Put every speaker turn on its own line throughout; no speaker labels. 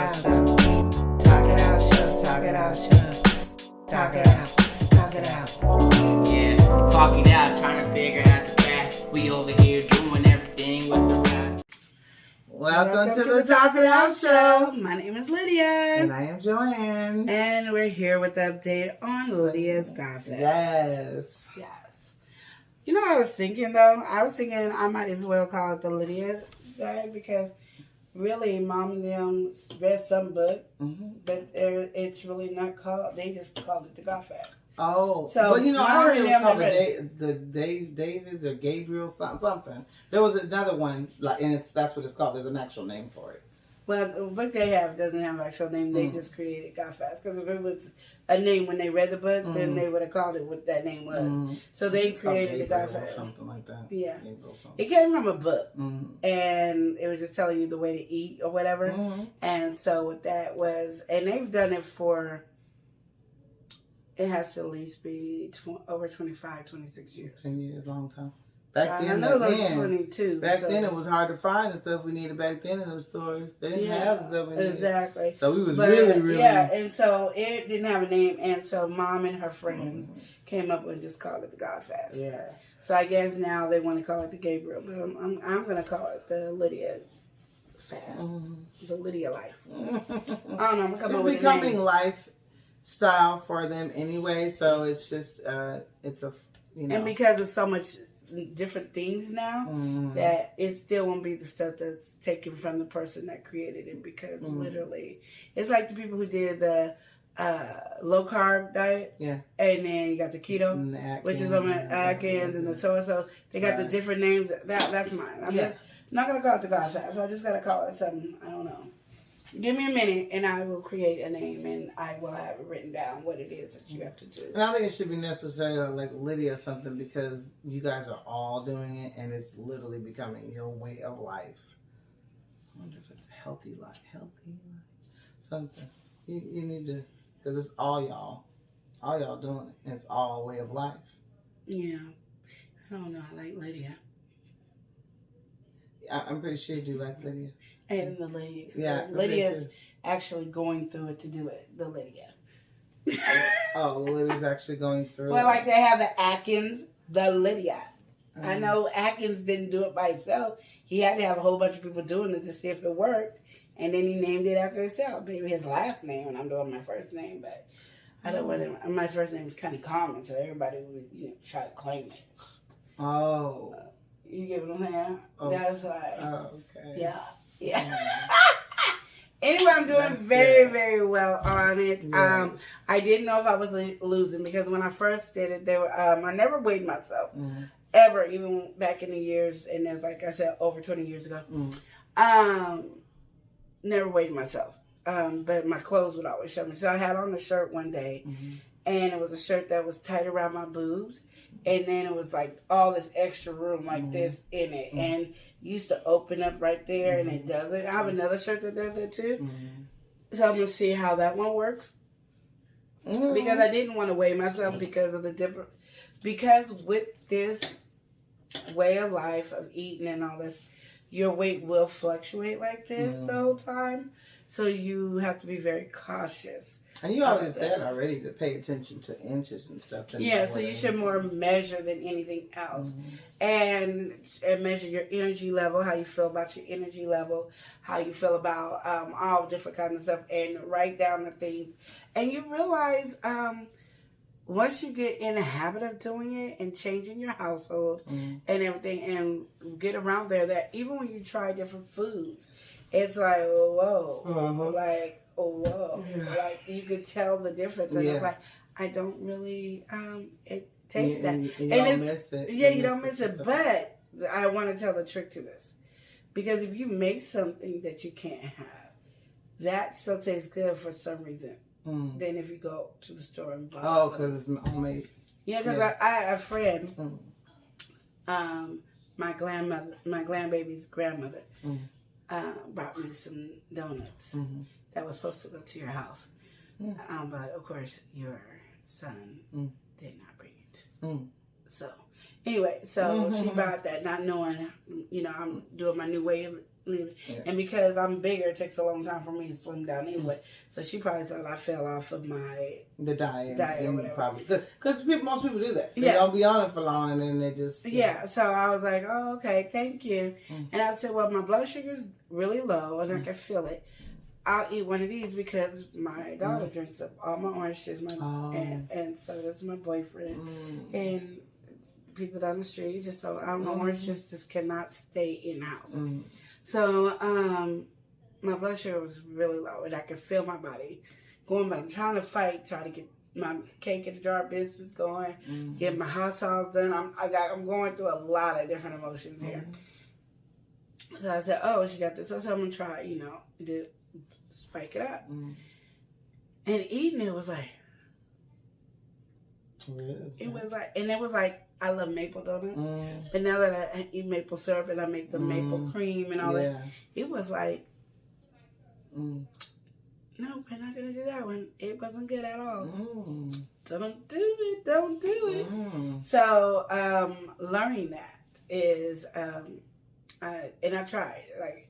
out. Talk it out, show. Talk it out, show. Talk it out. Talk it out.
Yeah, talk it out, trying to figure out the path. We over here doing everything with the rap.
Welcome to the Talk It Out Show.
My name is Lydia.
And I am Joanne.
And we're here with the update on Lydia's Godfest.
Yes.
Yes. You know what I was thinking, though? I was thinking I might as well call it the Lydia Day because really, Mom and them read some book, but it's really not called, they just called it the Godfest.
Oh,
so
well, you know, I heard it was called
the
David or Gabriel something. There was another one, like, and that's what it's called. There's an actual name for it.
Well, the book they have doesn't have an actual name. They just created Godfest. Because if it was a name when they read the book, then they would have called it what that name was. So they created the Godfest.
Something like that.
Yeah. It came from a book. And it was just telling you the way to eat or whatever. And so what that was, and they've done it for, it has to at least be over 25, 26 years.
10 years, long time. Back then,
I know it was 22.
Back then, it was hard to find the stuff we needed back then in those stores. They didn't have the stuff we needed.
Exactly.
So we was really...
Yeah, and so it didn't have a name, and so Mom and her friends came up and just called it the Godfest.
Yeah.
So I guess now they want to call it the Gabriel, but I'm going to call it the Lydia Fast. The Lydia Life. I don't know, I'm going to come up with a name. It's
becoming lifestyle for them anyway, so it's just, it's a, you know.
And because it's so much different things now that it still won't be the stuff that's taken from the person that created it, because literally it's like the people who did the low carb diet, and then you got the keto, which is on the Atkins and the so they got the different names. That's mine. I'm just not gonna call it the Godfest. I just gotta call it something. I don't know. Give me a minute and I will create a name and I will have it written down what it is that you have to do.
And I think it should be necessarily like Lydia something, because you guys are all doing it and it's literally becoming your way of life. I wonder if it's a healthy life. Something. You need to, because it's all y'all doing it, and it's all a way of life.
Yeah. I don't know. I like Lydia.
I'm pretty sure you do like Lydia.
And the Lydia.
Yeah.
Lydia's actually going through it to do it. The Lydia.
Oh, Lydia's actually going through
well,
it.
like they have the Atkins, the Lydia. I know Atkins didn't do it by himself. He had to have a whole bunch of people doing it to see if it worked. And then he named it after himself. Maybe his last name, and I'm doing my first name, but I don't want to. My first name is kind of common, so everybody would try to claim it.
Oh.
You get what I'm saying? Oh. That's why.
Oh, okay.
Yeah. Anyway, I'm doing very well on it. Yes. I didn't know if I was losing, because when I first did it, I never weighed myself ever, even back in the years, and it was like I said, over 20 years ago. Never weighed myself, but my clothes would always show me. So I had on a shirt one day, and it was a shirt that was tight around my boobs. And then it was like all this extra room like this in it. And used to open up right there, and it doesn't. I have another shirt that does it too. So I'm going to see how that one works. Because I didn't want to weigh myself because of the different... Because with this way of life of eating and all that, your weight will fluctuate like this the whole time. So you have to be very cautious. And
you always said already to pay attention to inches and stuff.
Yeah, so you should more measure than anything else. And measure your energy level, how you feel about your energy level, how you feel about all different kinds of stuff, and write down the things. And you realize once you get in the habit of doing it and changing your household and everything, and get around there, that even when you try different foods, it's like, whoa, like, like you could tell the difference, and it's like, I don't really, it tastes that, and
you don't miss it.
Yeah, you don't miss it, but I want to tell the trick to this, because if you make something that you can't have, that still tastes good for some reason. Then if you go to the store and buy
because it's homemade.
Yeah, because I have a friend, my grandbaby's grandmother, brought me some donuts that was supposed to go to your house. But of course, your son did not bring it. So, anyway, she bought that, not knowing, I'm doing my new way of leave it.
Yeah.
And because I'm bigger, it takes a long time for me to slim down anyway. So she probably thought I fell off of
the diet
or whatever.
Probably because most people do that. They
Yeah.
don't be on it for long, and then they just
Yeah. So I was like, oh, okay, thank you. And I said, well, my blood sugar's really low, and I can feel it. I'll eat one of these because my daughter drinks up all my orange juice, and so does my boyfriend, and people down the street just so I don't know, orange juice just cannot stay in the house. So my blood sugar was really low, and I could feel my body going, but I'm trying to try to get my cake in the jar business going, get my hot sauce done. I'm going through a lot of different emotions here. So I said, oh, she got this. So I said, I'm gonna try, to spike it up. And eating it was like, it was like, I love maple donut. But now that I eat maple syrup and I make the maple cream and all that, it was like, no, we're not going to do that one. It wasn't good at all. Don't do it. So, learning that is, and I tried, like,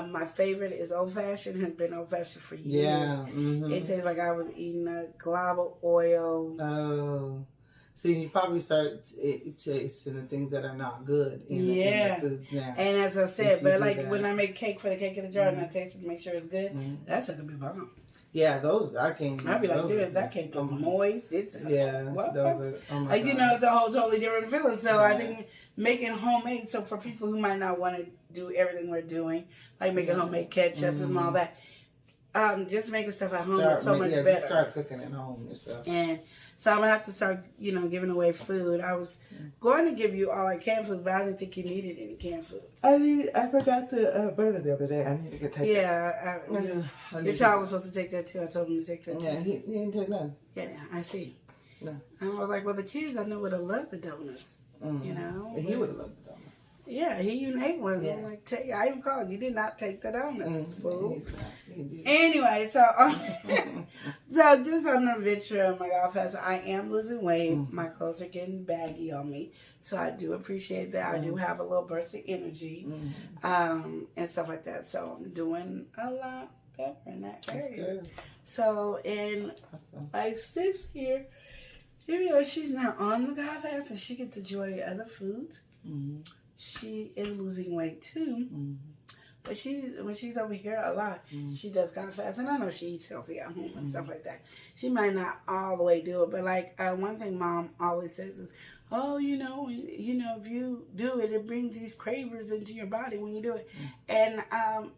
my favorite is old fashioned. Has been old fashioned for years.
Yeah,
It tastes like I was eating a glob of oil.
Oh, so you probably start tasting the things that are not good in the foods now.
And as I said, but like when I make cake for the cake in the jar and I taste it to make sure it's good, that's a good be bomb.
Yeah, those I can't.
I'd be like, dude, that cake is moist. It's what?
Those are, oh my God.
It's a whole totally different feeling. So I think making homemade. So for people who might not want to do everything we're doing, like making homemade ketchup and all that, just making stuff at home is so much better.
Just start cooking at home yourself.
And so I'm gonna have to start, giving away food. I was going to give you all like canned food, but I didn't think you needed any canned foods.
I forgot the butter the other day. I need to get taken.
Yeah, your child was supposed to take that too. I told him to take that too.
Yeah, he didn't take none.
Yeah, I see.
No.
And I was like, well, the kids I know would have loved the donuts.
He would have loved the donuts.
Yeah, he even ate one. Yeah. I'm like, I even called you. Did not take the donuts, fool. Anyway, so just on the adventure of my golf fest, I am losing weight. My clothes are getting baggy on me, so I do appreciate that. I do have a little burst of energy, and stuff like that. So I'm doing a lot better in that area. So like sis here, she's not on the golf fest, and she gets to enjoy other foods. She is losing weight too, but when she's over here a lot, she does golf fast, and I know she eats healthy at home and stuff like that. She might not all the way do it, but like one thing Mom always says is, "Oh, if you do it, it brings these cravings into your body when you do it." And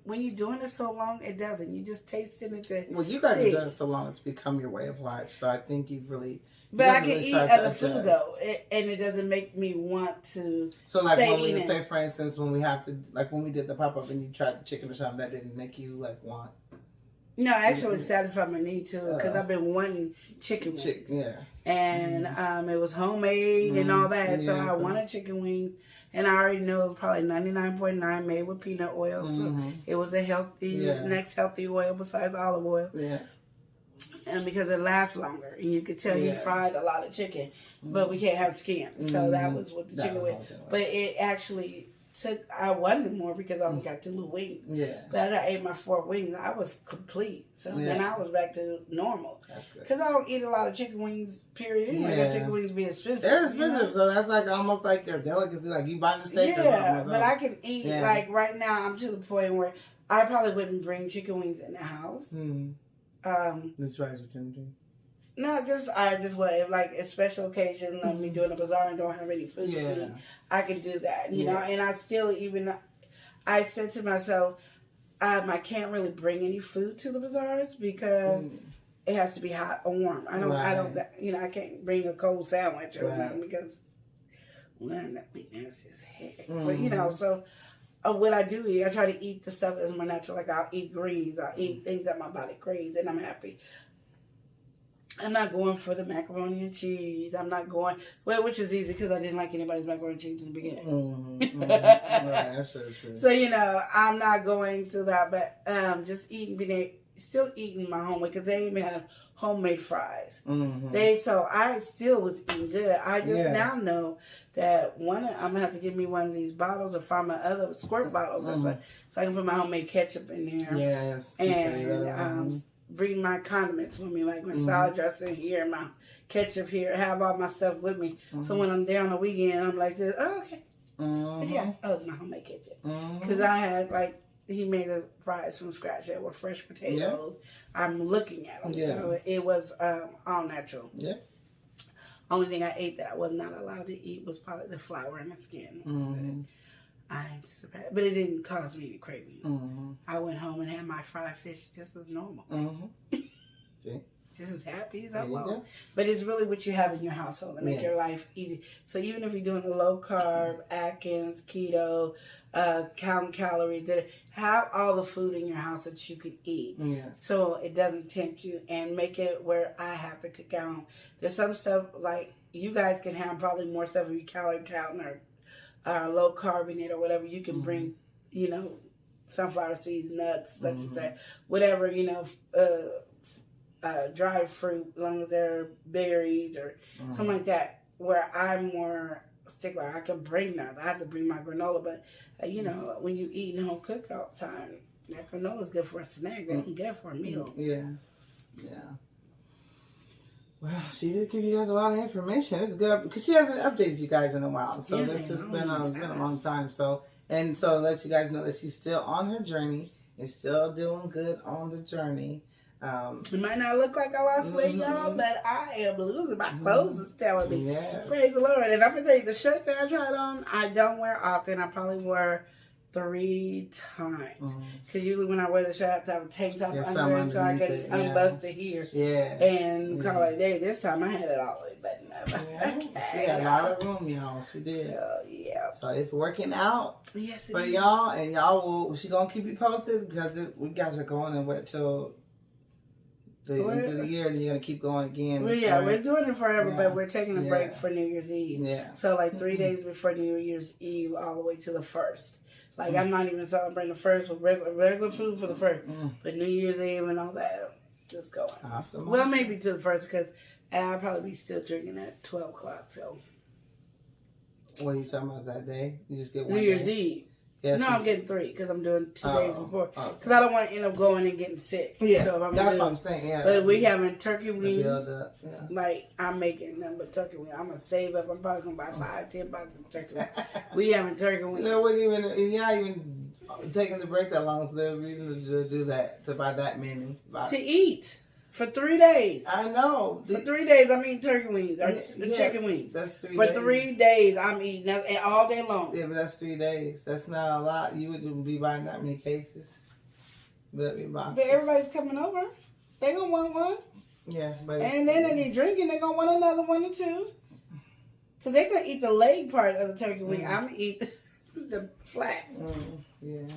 when you're doing it so long, it doesn't. You just tasting it.
Well, you guys have done it so long; it's become your way of life. So I think you've really.
But I can eat other food though, and it doesn't make me want to.
So like when we say, for instance, when we did the pop up and you tried the chicken or something, that didn't make you like want.
No, actually, it satisfied my need too because I've been wanting chicken wings. And it was homemade and all that, so I wanted chicken wings, and I already know it was probably 99.9 made with peanut oil, so it was a next healthy oil besides olive oil. Yeah. And because it lasts longer, and you could tell he fried a lot of chicken, but we can't have skin, so that was what the chicken was. But it actually I wanted more because I only got 2 little wings. Yeah. But I ate my 4 wings, I was complete. So then I was back to normal. That's good. Because I don't eat a lot of chicken wings, period. Anyway, because chicken wings be expensive.
They're expensive, so that's like almost like a delicacy, like you buying a steak or something.
Yeah, but I can eat, like right now, I'm to the point where I probably wouldn't bring chicken wings in the house.
That's right, you're tempting.
No, I just want, if like a special occasion, like me doing a bazaar and don't have any food to eat, I can do that, you know. And I still I said to myself, I can't really bring any food to the bazaars because it has to be hot or warm. I don't, I can't bring a cold sandwich or nothing because, that be nasty as heck. But so. What I do eat, I try to eat the stuff that's more natural. Like I'll eat greens, I'll eat things that my body craves, and I'm happy. I'm not going for the macaroni and cheese. I'm not going, which is easy because I didn't like anybody's macaroni and cheese in the beginning. Right, that's true. So I'm not going to that, but just eating, being still eating my homemade because they even had homemade fries.
Mm-hmm.
So I still was eating good. I just now know that I'm gonna have to give me one of these bottles or find my other squirt bottles. That's what, so I can put my homemade ketchup in there.
Yes.
And bring my condiments with me, like my salad dressing here, my ketchup here, have all my stuff with me. So when I'm there on the weekend, I'm like this. Oh, okay. Yeah. Oh, it's my homemade ketchup. Because I had he made the fries from scratch. They were fresh potatoes. Yeah. I'm looking at them. Yeah. So it was all natural. Yeah. Only thing I ate that I was not allowed to eat was probably the flour and the skin. I'm surprised. But it didn't cause me any cravings. I went home and had my fried fish just as normal. See? Just as happy as I was. But it's really what you have in your household to make your life easy. So even if you're doing a low carb, Atkins, keto, counting calories, have all the food in your house that you can eat. Yeah. So it doesn't tempt you, and make it where I have to cook at home. There's some stuff like you guys can have probably more stuff if you calorie counting or low carb in it or whatever. You can bring, sunflower seeds, nuts, such as that, whatever, dried fruit, as long as they're berries or something like that, where I'm more stickler. I can bring that. I have to bring my granola, but when you eat and home cook all the time, that granola is good for a snack. That ain't good for a meal. Yeah.
Well, she did give you guys a lot of information. It's good because she hasn't updated you guys in a while. So this has been a long time. So let you guys know that she's still on her journey and still doing good on the journey.
It might not look like I lost weight, y'all, but I am losing. My clothes is telling me. Yes. Praise the Lord. And I'm going to tell you, the shirt that I tried on, I don't wear often. I probably wear 3 times. Because usually when I wear the shirt, I have to have a tank top under it so I can unbust it here. Yeah. And call it a day. This time I had it all the way buttoned up.
She had a lot of room, y'all. She did. So, so it's working out for y'all. And she going to keep you posted because we guys are going and wait till the end of the year, then you're going to keep going again.
Well, we're doing it forever, but we're taking a break for New Year's Eve. Yeah. So, 3 days before New Year's Eve, all the way to the 1st. I'm not even celebrating the 1st with regular food for the 1st. But New Year's Eve and all that, just going. Awesome. Well, maybe to the 1st, because I'll probably be still drinking at 12 o'clock, so.
What are you talking about that day? You just get one
New Year's Eve. Yes, no, I'm getting 3 because I'm doing 2 days before. Because I don't want to end up going and getting sick. Yeah, so that's what I'm saying. Yeah, but we having turkey wings. I'm making them, but turkey wings. I'm gonna save up. I'm probably gonna buy 5-10 boxes of turkey wings. We having turkey wings.
You're not even taking the break that long, so there's reason to do that, to buy that many.
To eat. For 3 days.
I know.
For 3 days, I'm eating turkey wings or chicken wings. That's 3 days. For 3 days, I'm eating that all day long.
Yeah, but that's 3 days. That's not a lot. You wouldn't be buying that many cases. But
everybody's coming over. They gonna want one.
Yeah.
And then they need drinking. They gonna want another one or two. Because they gonna eat the leg part of the turkey wing. I'm gonna eat the flat. Yeah.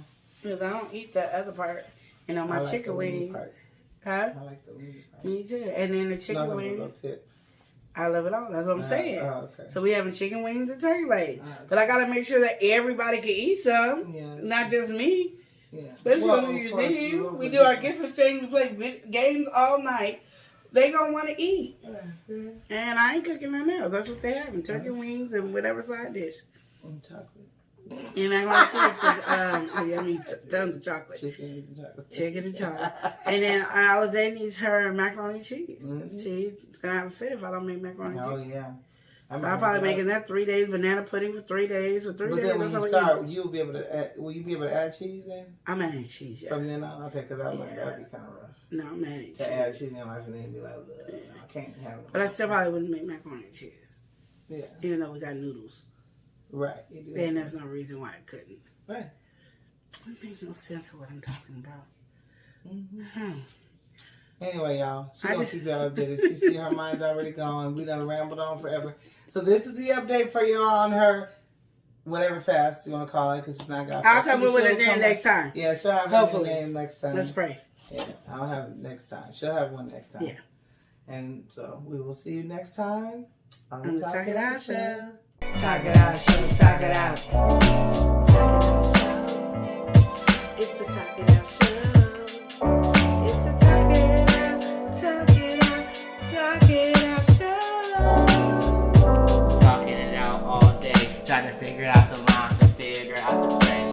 Because I don't eat the other part. And on my chicken wings. Huh?
I like the wings.
Me too. And then the chicken wings. I love it all. That's what I'm saying. Okay. So we having chicken wings and turkey legs. But I got to make sure that everybody can eat some. Yeah. Not just me. Yeah. Especially on New Year's Eve. We do our gift exchange. We play games all night. They going to want to eat. And I ain't cooking nothing else. That's what they having. Turkey wings and whatever side dish.
And chocolate.
And I like cheese because tons of chocolate. Chicken and chocolate. And then Alize needs her macaroni and cheese. Cheese. It's gonna have a fit if I don't make macaroni and cheese. Oh yeah. So I'm probably making that 3 days. Banana pudding for 3 days. For 3 days.
Then when you start, you'll be able to. Will you be able to add cheese then?
I'm adding cheese. Yeah.
From then on, okay, because that'd be kind of rough.
No, I'm adding cheese.
To add cheese in your life and then be like, I can't have it.
But I still probably wouldn't make macaroni and cheese. Yeah. Even though we got noodles.
Right.
And there's no reason why I couldn't.
Right.
It makes no sense of what I'm talking about.
Anyway, y'all, she's going to keep y'all updated. She see her mind's already gone. We done rambled on forever. So this is the update for y'all on her, whatever fast you want to call it, because it's not got.
I'll come up with it there next time.
Yeah, she'll have her name next time.
Let's pray.
Yeah, I'll have it next time. She'll have one next time. Yeah. And so we will see you next time on the Talkitoutshow.
Talk it out, show, talk it out.